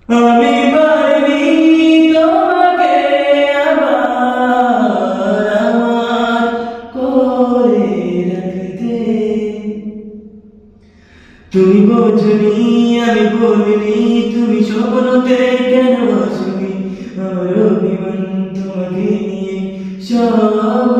আমি পারিনি তোমাকে আবার আমার করে রাখতে। তুমি বোঝনি আমি বলিনি, তুমি স্বপ্নতে কেন আসনি, আমার অভিমান তোমাকে নিয়ে সব